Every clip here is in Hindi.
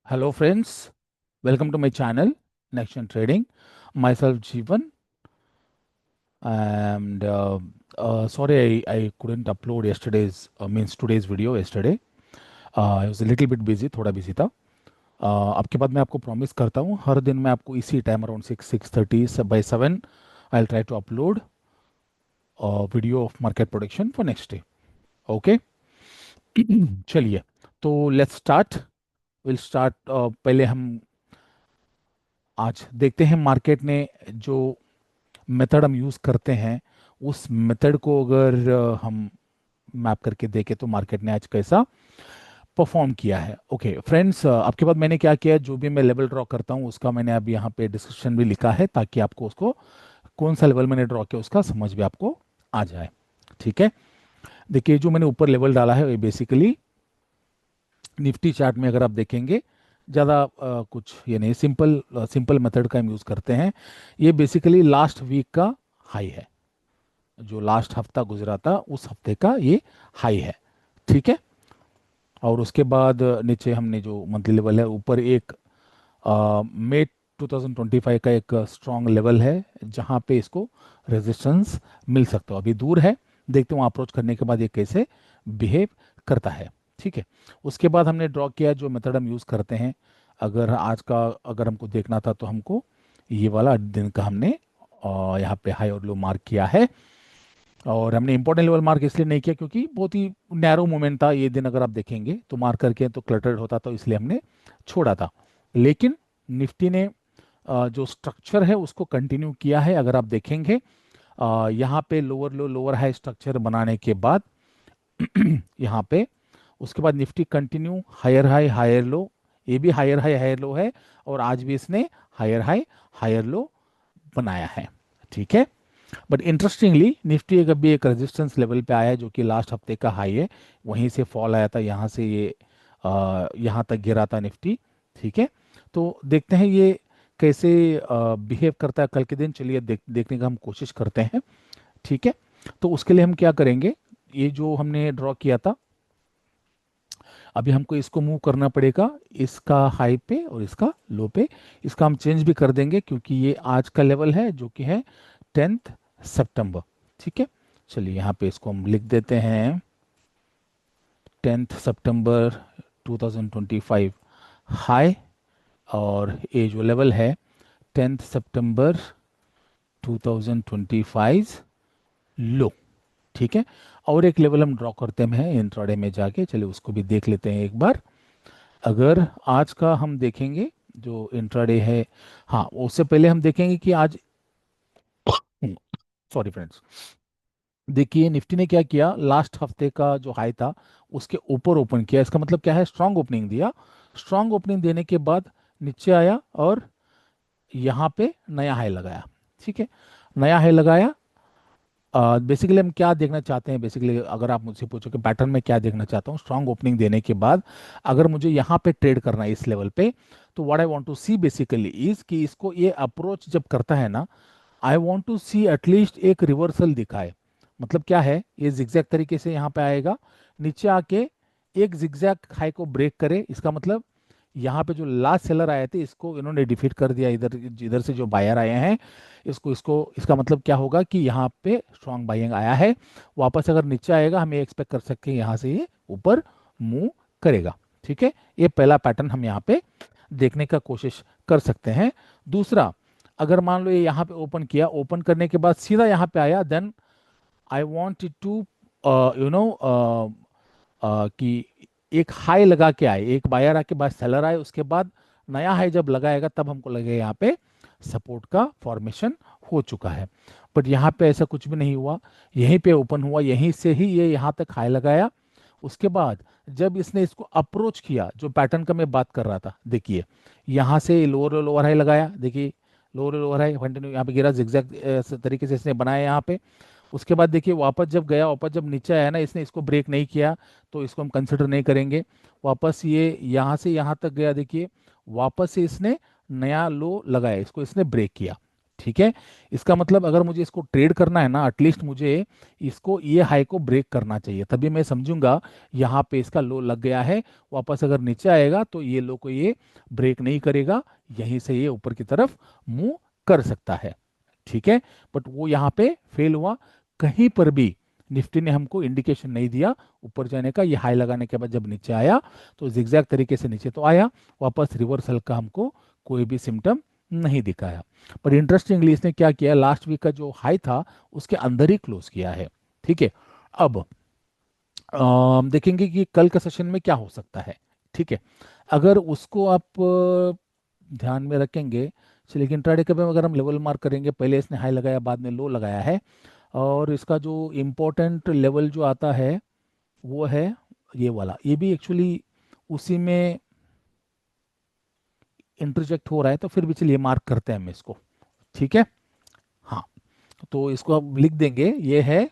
Hello, friends. Welcome to my channel, Next Gen Trading. Myself, Jeevan. And sorry, I couldn't upload means today's video yesterday. I was a little bit busy, थोड़ा busy था. अब के बाद मैं आपको प्रॉमिस करता हूँ हर दिन मैं आपको इसी time around 6:30 by 7 I'll try to upload a video of market prediction for next day. Okay? चलिए, तो लेट्स स्टार्ट. Will start. पहले हम आज देखते हैं मार्केट ने जो मेथड हम यूज़ करते हैं उस मेथड को अगर हम मैप करके देखें तो मार्केट ने आज कैसा परफॉर्म किया है. ओके फ्रेंड्स, आपके बाद मैंने क्या किया, जो भी मैं लेवल ड्रॉ करता हूँ उसका मैंने अब यहाँ पे डिस्क्रिप्शन भी लिखा है ताकि आपको उसको कौन सा लेवल मैंने ड्रॉ किया उसका समझ भी आपको आ जाए. ठीक है, देखिए जो मैंने ऊपर लेवल डाला है ये बेसिकली निफ्टी चार्ट में अगर आप देखेंगे ज़्यादा कुछ ये नहीं, सिंपल सिंपल मेथड का हम यूज़ करते हैं. ये बेसिकली लास्ट वीक का हाई है, जो लास्ट हफ्ता गुजरा था उस हफ्ते का ये हाई है. ठीक है, और उसके बाद नीचे हमने जो मंथली लेवल है ऊपर एक मई 2025 का एक स्ट्रॉन्ग लेवल है जहाँ पे इसको रेजिस्टेंस मिल सकता है. अभी दूर है, देखते हैं अप्रोच करने के बाद ये कैसे बिहेव करता है. ठीक है, उसके बाद हमने ड्रॉ किया जो मेथड हम यूज़ करते हैं. अगर आज का अगर हमको देखना था तो हमको ये वाला दिन का हमने यहाँ पे हाई और लो मार्क किया है. और हमने इंपॉर्टेंट लेवल मार्क इसलिए नहीं किया क्योंकि बहुत ही नैरो मोमेंट था ये दिन, अगर आप देखेंगे तो मार्क करके तो क्लटर्ड होता तो इसलिए हमने छोड़ा था. लेकिन निफ्टी ने जो स्ट्रक्चर है उसको कंटिन्यू किया है. अगर आप देखेंगे यहाँ पे lower low lower high structure बनाने के बाद यहाँ पे उसके बाद Nifty continue higher high higher low, ये भी हायर हाई हायर लो है और आज भी इसने हायर हाई हायर लो बनाया है. ठीक है, बट इंटरेस्टिंगली निफ्टी एक अभी एक रेजिस्टेंस लेवल पे आया है जो कि लास्ट हफ्ते का हाई है, वहीं से फॉल आया था, यहाँ से ये यहाँ तक गिरा था निफ्टी. ठीक है, तो देखते हैं ये कैसे बिहेव करता है कल के दिन. चलिए देखने का हम कोशिश करते हैं. ठीक है, तो उसके लिए हम क्या करेंगे, ये जो हमने ड्रॉ किया था अभी हमको इसको मूव करना पड़ेगा इसका हाई पे और इसका लो पे. इसका हम चेंज भी कर देंगे क्योंकि ये आज का लेवल है जो कि है 10 सितंबर. ठीक है, चलिए यहाँ पे इसको हम लिख देते हैं 10 सितंबर 2025 हाई और ये जो लेवल है 10 सितंबर 2025 लो. ठीक है, और एक लेवल हम ड्रॉ करते हैं इंट्राडे में जाके, चलिए उसको भी देख लेते हैं एक बार. अगर आज का हम देखेंगे जो इंट्राडे है, हाँ उससे पहले हम देखेंगे कि आज सॉरी फ्रेंड्स, देखिए निफ्टी ने क्या किया, लास्ट हफ्ते का जो हाई था उसके ऊपर ओपन किया. इसका मतलब क्या है, स्ट्रांग ओपनिंग दिया. स्ट्रांग ओपनिंग देने के बाद नीचे आया और यहाँ पे नया हाई लगाया. ठीक है, नया हाई लगाया. बेसिकली हम क्या देखना चाहते हैं, बेसिकली अगर आप मुझसे पूछो कि पैटर्न में क्या देखना चाहता हूँ, स्ट्रांग ओपनिंग देने के बाद अगर मुझे यहाँ पे ट्रेड करना है इस लेवल पे, तो what I want to see basically is कि इसको ये अप्रोच जब करता है ना, I want to see at least एक रिवर्सल दिखाए. मतलब क्या है, ये जिगजैग तरीके से यहाँ पे आएगा, नीचे आके एक जिगजैग हाई को ब्रेक करे. इसका मतलब यहाँ पे जो लास्ट सेलर आए थे इसको इन्होंने डिफीट कर दिया. इधर इधर से जो बायर आए हैं इसको इसको इसका मतलब क्या होगा कि यहाँ पे स्ट्रांग बाइंग आया है. वापस अगर नीचे आएगा हम ये एक्सपेक्ट कर सकते हैं यहाँ से ये ऊपर मूव करेगा. ठीक है, ये पहला पैटर्न हम यहाँ पे देखने का कोशिश कर सकते हैं. दूसरा, अगर मान लो ये यहाँ पे ओपन किया, ओपन करने के बाद सीधा यहाँ पे आया, then I want to you know कि एक हाई लगा के आए, एक बायर आके बाद सेलर आए, उसके बाद नया हाई जब लगाएगा तब हमको लगेगा यहाँ पे सपोर्ट का फॉर्मेशन हो चुका है. बट यहाँ पे ऐसा कुछ भी नहीं हुआ, यहीं पे ओपन हुआ, यहीं से ही ये यहाँ तक हाई लगाया. उसके बाद जब इसने इसको अप्रोच किया, जो पैटर्न का मैं बात कर रहा था, देखिए यहाँ से लोअर लोअर हाई लगाया, देखिए लोअर लोअर हाई कंटिन्यू यहाँ पे गिरा, जिगजैग तरीके से इसने बनाया यहाँ पे. उसके बाद देखिए वापस जब गया, वापस जब नीचे आया ना, इसने इसको ब्रेक नहीं किया तो इसको हम कंसिडर नहीं करेंगे. वापस ये यहाँ से यहाँ तक गया, देखिए वापस से इसने नया लो लगाया, इसको इसने ब्रेक किया. ठीक है, इसका मतलब अगर मुझे इसको ट्रेड करना है ना, एटलीस्ट मुझे इसको ये हाई को ब्रेक करना चाहिए, तभी मैं समझूंगा यहाँ पे इसका लो लग गया है। वापस अगर नीचे आएगा तो ये लो को ये ब्रेक नहीं करेगा, यहीं से ये ऊपर की तरफ मूव कर सकता है। ठीक है, बट वो यहाँ पे फेल हुआ, कहीं पर भी निफ्टी ने हमको इंडिकेशन नहीं दिया ऊपर जाने का। ये हाई लगाने के बाद जब नीचे आया तो जिगजैग तरीके से नीचे तो आया, वापस रिवर्सल का हमको कोई भी सिम्टम नहीं दिखाया। पर इंटरेस्टिंगली इसने क्या किया, लास्ट वीक का जो हाई था उसके अंदर ही क्लोज किया है। ठीक है, अब देखेंगे कि कल का सेशन में क्या हो सकता है। ठीक है, अगर उसको आप ध्यान में रखेंगे, चलिए इंट्राडे के में अगर हम लेवल मार्क करेंगे, पहले इसने हाई लगाया बाद में लो लगाया है, और इसका जो इम्पोर्टेंट लेवल जो आता है वो है ये वाला, ये भी एक्चुअली उसी में इंटरजेक्ट हो रहा है, तो फिर भी चलिए मार्क करते हैं हम इसको। ठीक है, हाँ, तो इसको अब लिख देंगे, ये है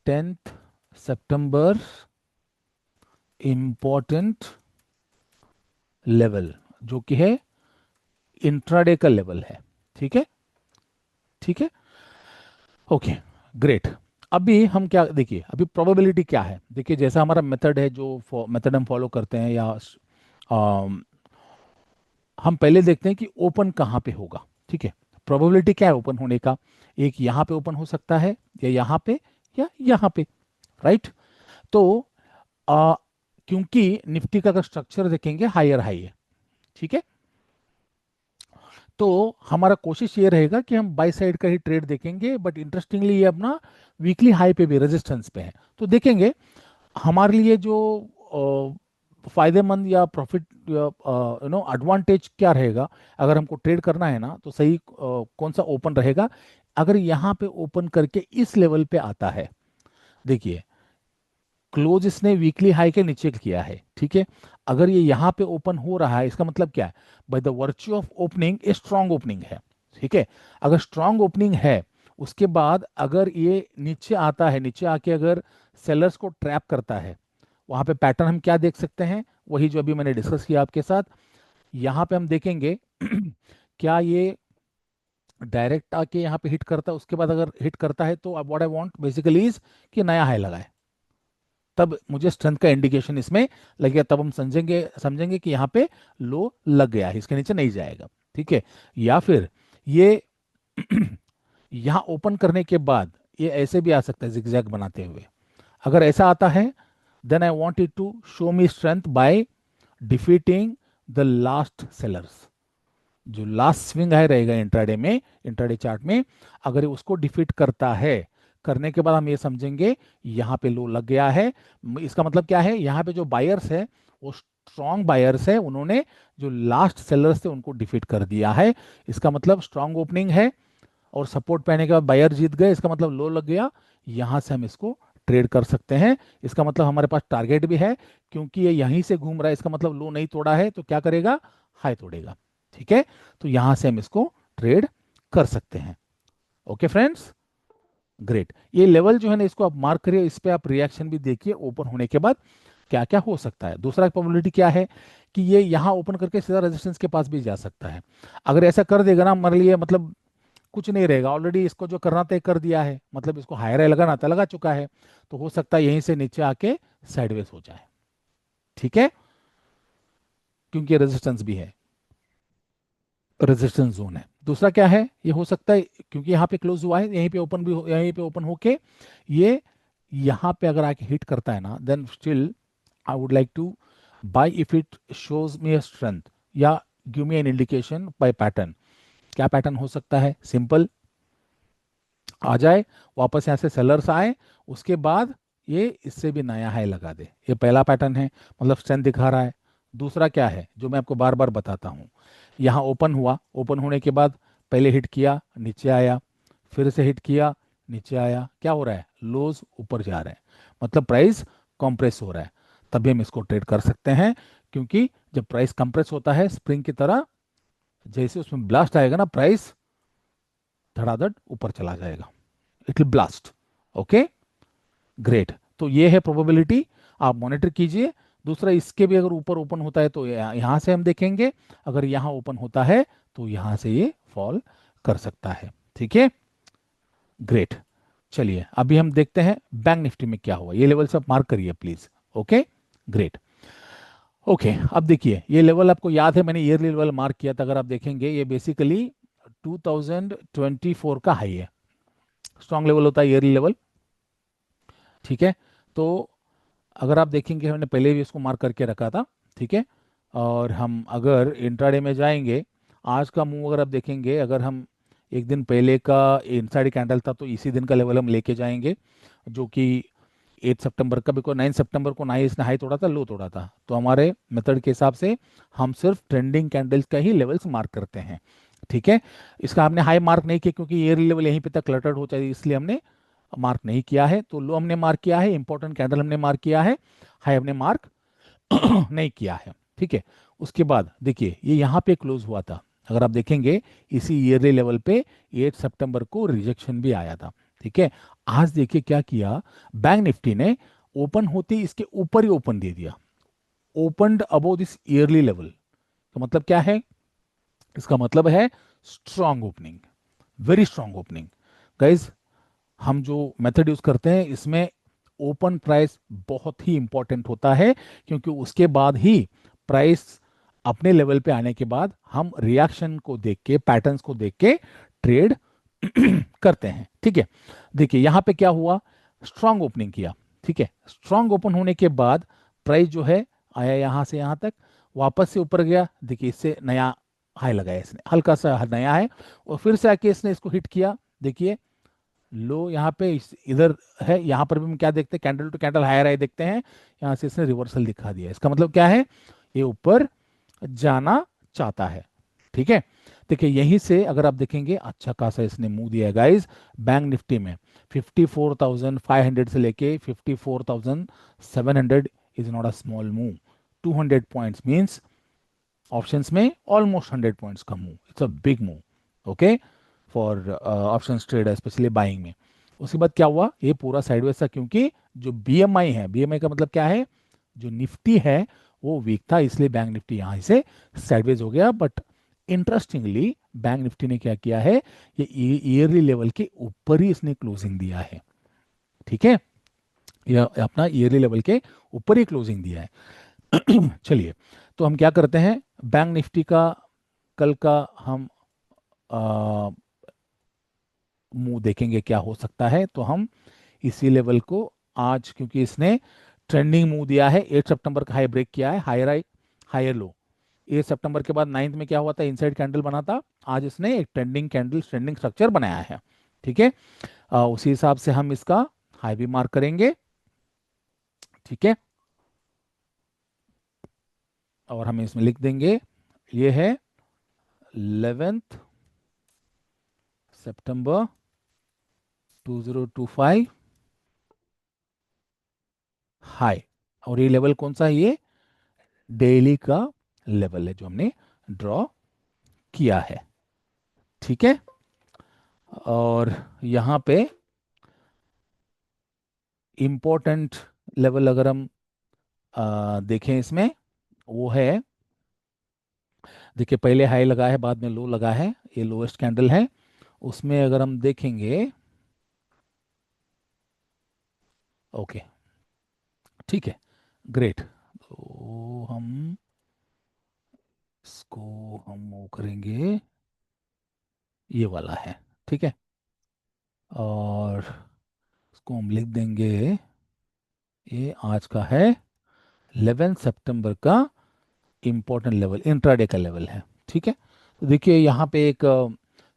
10th सितंबर इम्पोर्टेंट लेवल, जो कि है इंट्राडे का लेवल है। ठीक है, ठीक है, ओके, ग्रेट। अभी हम क्या देखिए, अभी प्रोबेबिलिटी क्या है, देखिए जैसा हमारा मेथड है, जो मेथड हम फॉलो करते हैं, या हम पहले देखते हैं कि ओपन कहाँ पे होगा। ठीक है, प्रोबेबिलिटी क्या है ओपन होने का, एक यहाँ पे ओपन हो सकता है, या यहाँ पे, या यहाँ पे, राइट। तो आ, क्योंकि निफ्टी का अगर स्ट्रक्चर देखेंगे हायर हाई है, ठीक है, तो हमारा कोशिश ये रहेगा कि हम बाई साइड का ही ट्रेड देखेंगे, बट इंटरेस्टिंगली ये अपना वीकली हाई पे भी रेजिस्टेंस पे है, तो देखेंगे हमारे लिए जो फायदेमंद या प्रॉफिट एडवांटेज क्या रहेगा। अगर हमको ट्रेड करना है ना, तो सही कौन सा ओपन रहेगा। अगर यहाँ पे ओपन करके इस लेवल पे आता है, देखिए क्लोज इसने वीकली हाई के नीचे किया है, ठीक है, अगर ये यहाँ पे ओपन हो रहा है, इसका मतलब क्या है, by the virtue of opening a strong opening है। ठीक है, अगर स्ट्रांग ओपनिंग है, उसके बाद अगर ये नीचे आता है, नीचे आके अगर सेलर्स को ट्रैप करता है, वहां पे पैटर्न हम क्या देख सकते हैं, वही जो अभी मैंने डिस्कस किया आपके साथ। यहाँ पे हम देखेंगे क्या ये डायरेक्ट आके यहाँ पे हिट करता है, उसके बाद अगर हिट करता है तो what I want basically is कि नया हाई लगाए, तब मुझे स्ट्रेंथ का इंडिकेशन इसमें लगेगा, तब हम समझेंगे समझेंगे कि यहाँ पे लो लग गया है, इसके नीचे नहीं जाएगा। ठीक है, या फिर ये यहाँ ओपन करने के बाद ये ऐसे भी आ सकता है जिगजैग बनाते हुए, अगर ऐसा आता है then I want it to show me strength by defeating the last sellers. जो लास्ट स्विंग है रहेगा इंट्राडे में, इंट्राडे चार्ट में, अगर ये उसको डिफीट करता है, करने के बाद हम ये समझेंगे यहाँ पे लो लग गया है। इसका मतलब क्या है, यहाँ पे जो बायर्स है वो स्ट्रॉन्ग बायर्स है, उन्होंने जो लास्ट सेलर्स थे उनको डिफीट कर दिया है। इसका मतलब स्ट्रॉन्ग ओपनिंग है और सपोर्ट पे आने के बाद बायर जीत गए, इसका मतलब लो लग गया, यहाँ से हम इसको ट्रेड कर सकते हैं। इसका मतलब हमारे पास टारगेट भी है, क्योंकि ये यहीं से घूम रहा है, इसका मतलब लो नहीं तोड़ा है तो क्या करेगा, हाई तोड़ेगा। ठीक है, तो यहां से हम इसको ट्रेड कर सकते हैं। Okay friends, great. ये लेवल जो है ना, इसको आप मार्क करिए, इस पे आप रिएक्शन भी देखिए ओपन होने के बाद क्या क्या हो सकता है। दूसरा प्रोबेबिलिटी क्या है कि ये यहाँ ओपन करके सीधा रेजिस्टेंस के पास भी जा सकता है। अगर ऐसा कर देगा ना, मान लिए मतलब कुछ नहीं रहेगा, ऑलरेडी इसको जो करना था कर दिया है, मतलब इसको हायर हाई लगाना था लगा चुका है, तो हो सकता है यहीं से नीचे आके साइडवेज हो जाए। ठीक है, क्योंकि रेजिस्टेंस भी है, रेजिस्टेंस जोन है। दूसरा क्या है, ये हो सकता है क्योंकि यहाँ पे क्लोज हुआ है, यहीं पे ओपन भी यहीं पे ओपन होके ये यहाँ पे अगर आके हिट करता है ना, then still I would like to buy if it shows me a strength, या give me an indication by pattern. क्या पैटर्न हो सकता है, सिंपल, आ जाए वापस यहाँ से सेलर्स आए, उसके बाद ये इससे भी नया हाई लगा दे, ये पहला पैटर्न है, मतलब स्ट्रेंथ दिखा रहा है। दूसरा क्या है जो मैं आपको बार बार बताता हूँ, यहाँ ओपन हुआ, ओपन होने के बाद पहले हिट किया नीचे आया, फिर से हिट किया नीचे आया, क्या हो रहा है, लोज ऊपर जा रहे हैं, मतलब प्राइस कंप्रेस हो रहा है, तभी हम इसको ट्रेड कर सकते हैं। क्योंकि जब प्राइस कंप्रेस होता है स्प्रिंग की तरह, जैसे उसमें ब्लास्ट आएगा ना, प्राइस धड़ाधड़ ऊपर चला जाएगा, it will blast. Okay, great. तो ये है प्रोबेबिलिटी, आप मॉनिटर कीजिए, दूसरा इसके भी अगर ऊपर ओपन होता है तो यहाँ से हम देखेंगे, अगर यहाँ ओपन होता है तो यहाँ से ये फॉल कर सकता है। ठीक है, ग्रेट। चलिए अभी हम देखते हैं बैंक निफ्टी में क्या हुआ। ये लेवल सब मार्क करिए प्लीज। Okay, great. ओके, अब देखिए ये लेवल आपको याद है, मैंने ईयरली लेवल मार्क किया था। अगर आप देखेंगे ये बेसिकली 2024 का हाई है। स्ट्रांग लेवल होता है ईयरली लेवल। ठीक है, तो अगर आप देखेंगे हमने पहले भी इसको मार्क करके रखा था। ठीक है, और हम अगर इंट्राडे में जाएंगे, आज का मूव अगर आप देखेंगे, अगर हम एक दिन पहले का इनसाइड कैंडल था तो इसी दिन का लेवल हम लेके जाएंगे, जो कि 8 सितंबर का, बिकॉज 9 सितंबर को ना ही इसने हाई तोड़ा था लो तोड़ा था। तो हमारे मेथड के हिसाब से हम सिर्फ ट्रेंडिंग कैंडल्स का ही लेवल्स मार्क करते हैं। ठीक है, इसका हमने हाई मार्क नहीं किया क्योंकि ईयरली लेवल यहीं पे तक क्लटर्ड हो जाए, इसलिए हमने मार्क नहीं किया है। तो लो हमने मार्क किया है, इंपॉर्टेंट कैंडल हमने मार्क किया है, हाई हमने मार्क नहीं किया है। ठीक है, उसके बाद देखिए ये यहाँ पे क्लोज हुआ था। अगर आप देखेंगे इसी ईयरली लेवल पे 8 सितंबर को रिजेक्शन भी आया था। ठीक है, आज देखिए क्या किया, बैंक निफ्टी ने ओपन होते ही इसके ऊपर ही ओपन दे दिया, opened above this yearly level. तो मतलब क्या है, इसका मतलब है strong opening, very strong opening. Guys, हम जो मेथड यूज करते हैं इसमें ओपन प्राइस बहुत ही इंपॉर्टेंट होता है, क्योंकि उसके बाद ही प्राइस अपने लेवल पे आने के बाद हम रिएक्शन को देख के, पैटर्न्स को देख के ट्रेड करते हैं। ठीक है, देखिए यहां पे क्या हुआ, स्ट्रांग ओपनिंग किया। ठीक है, स्ट्रांग ओपन होने के बाद प्राइस जो है आया यहां से यहां तक, वापस से ऊपर गया। देखिए इससे नया हाई लगाया इसने, हल्का सा नया है, और फिर से आके इसने इसको हिट किया। देखिए लो यहाँ पे इधर है, यहाँ पर भी हम क्या देखते हैं, candle to candle higher high देखते हैं, यहाँ से इसने रिवर्सल दिखा दिया। इसका मतलब क्या है, ये ऊपर जाना चाहता है। ठीक है, देखिए यहीं से अगर आप देखेंगे अच्छा खासा इसने मुंह दिया है गाइस। बैंक निफ्टी में 54,500 से लेके 54,700 is not a small move. 200 points means options में ऑलमोस्ट 100 पॉइंट्स का move, it's a big move. Okay, for option trader specially buying में। उसके बाद क्या हुआ, ये पूरा साइडवेज था, क्योंकि जो बीएमआई है, बीएमआई का मतलब क्या है, जो निफ्टी है वो वीक था, इसलिए बैंक निफ्टी यहाँ से साइडवेज हो गया। बट इंटरेस्टिंगली बैंक निफ्टी ने क्या किया है, ये ईयरली लेवल के ऊपर ही इसने क्लोजिंग दिया है। ठीक है, यह अपना ईयरली लेवल के ऊपर ही क्लोजिंग दिया है। चलिए, तो हम क्या करते हैं, बैंक निफ्टी का कल का हम मुंह देखेंगे क्या हो सकता है। तो हम इसी लेवल को आज, क्योंकि इसने ट्रेंडिंग मूव दिया है, 8 सितंबर का हाई ब्रेक किया है, हायर हाई हायर लो। 8 सितंबर के बाद 9th में क्या हुआ था, इनसाइड कैंडल बना था। आज इसने एक ट्रेंडिंग कैंडल, ट्रेंडिंग स्ट्रक्चर बनाया है। ठीक है, उसी हिसाब से हम इसका हाई भी मार्क करेंगे। ठीक है, और हम इसमें लिख देंगे ये है 11 सितंबर 2025 हाई। और ये लेवल कौन सा है, ये डेली का लेवल है जो हमने ड्रॉ किया है। ठीक है, और यहाँ पे इम्पोर्टेंट लेवल अगर हम देखें इसमें, वो है, देखिए पहले हाई लगा है बाद में लो लगा है, ये लोएस्ट कैंडल है। उसमें अगर हम देखेंगे, ओके ठीक है, ग्रेट। तो हम इसको हम वो करेंगे, ये वाला है। ठीक है, और इसको हम लिख देंगे, ये आज का है 11 सितंबर का इंपॉर्टेंट लेवल, इंट्राडे का लेवल है। ठीक है, तो देखिए यहाँ पे एक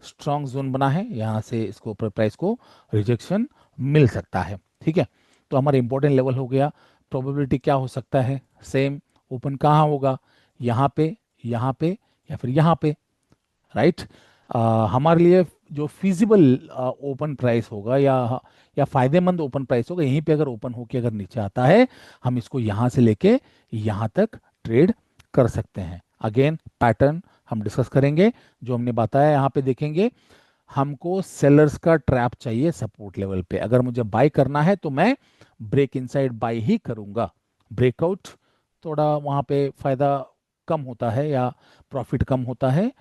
स्ट्रॉन्ग जोन बना है, यहाँ से इसको प्राइस को रिजेक्शन मिल सकता है। ठीक है, तो हमारा इंपॉर्टेंट लेवल हो गया। प्रोबेबिलिटी क्या हो सकता है, सेम, ओपन कहाँ होगा, यहाँ पे, यहाँ पे, या फिर यहाँ पे, राइट। हमारे लिए जो फिजिबल ओपन प्राइस होगा, या फायदेमंद ओपन प्राइस होगा, यहीं पे अगर ओपन होके अगर नीचे आता है, हम इसको यहाँ से लेके यहाँ तक ट्रेड कर सकते हैं। अगेन पैटर्न हम डिस्कस करेंगे, जो हमने बताया यहाँ पे देखेंगे। हमको सेलर्स का ट्रैप चाहिए सपोर्ट लेवल पे, अगर मुझे बाय करना है तो मैं ब्रेक इनसाइड बाय ही करूंगा, ब्रेकआउट थोड़ा वहाँ पे फ़ायदा कम होता है या प्रॉफिट कम होता है,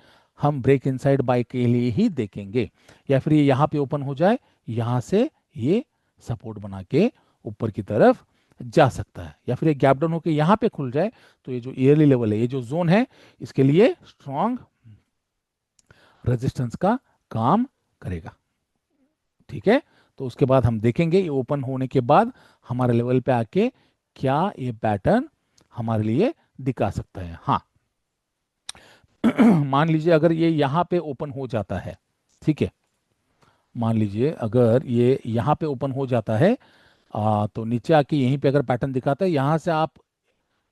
हम ब्रेक इनसाइड बाय के लिए ही देखेंगे। या फिर ये यहाँ पे ओपन हो जाए, यहाँ से ये सपोर्ट बना के ऊपर की तरफ जा सकता है, या फिर ये गैप डाउन होकर यहाँ पे खुल जाए तो ये जो ईयरली लेवल है, ये जो जोन है, इसके लिए स्ट्रॉन्ग रेजिस्टेंस का काम करेगा। ठीक है, तो उसके बाद हम देखेंगे ये ओपन होने के बाद हमारे लेवल पे आके क्या ये पैटर्न हमारे लिए दिखा सकता है। हाँ, मान लीजिए अगर ये यहाँ पे ओपन हो जाता है, ठीक है, मान लीजिए अगर ये यहाँ पे ओपन हो जाता है, तो नीचे आके यहीं पे अगर पैटर्न दिखाता है, यहाँ से आप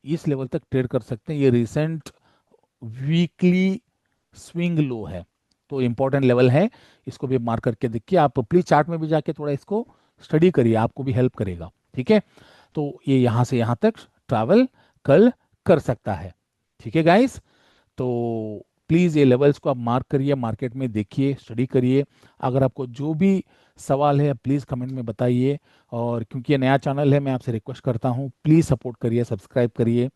इस लेवल तक ट्रेड कर सकते हैं। ये रिसेंट वीकली स्विंग लो है, तो इंपॉर्टेंट लेवल है, इसको भी मार्क करके देखिए। आप प्लीज चार्ट में भी जाके थोड़ा इसको स्टडी करिए, आपको भी हेल्प करेगा। ठीक है, तो ये यहाँ से यहाँ तक ट्रैवल कल कर सकता है। ठीक है गाइस, तो प्लीज़ ये लेवल्स को आप मार्क करिए, मार्केट में देखिए, स्टडी करिए। अगर आपको जो भी सवाल है प्लीज़ कमेंट में बताइए। और क्योंकि ये नया चैनल है, मैं आपसे रिक्वेस्ट करता हूँ प्लीज़ सपोर्ट करिए, सब्सक्राइब करिए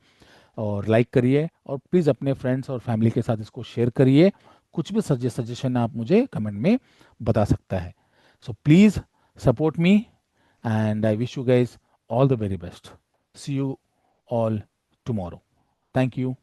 और लाइक करिए, और प्लीज़ अपने फ्रेंड्स और फैमिली के साथ इसको शेयर करिए। कुछ भी सजेशन आप मुझे कमेंट में बता सकता है। So please support me and I wish you guys all the very best. See you all tomorrow. Thank you.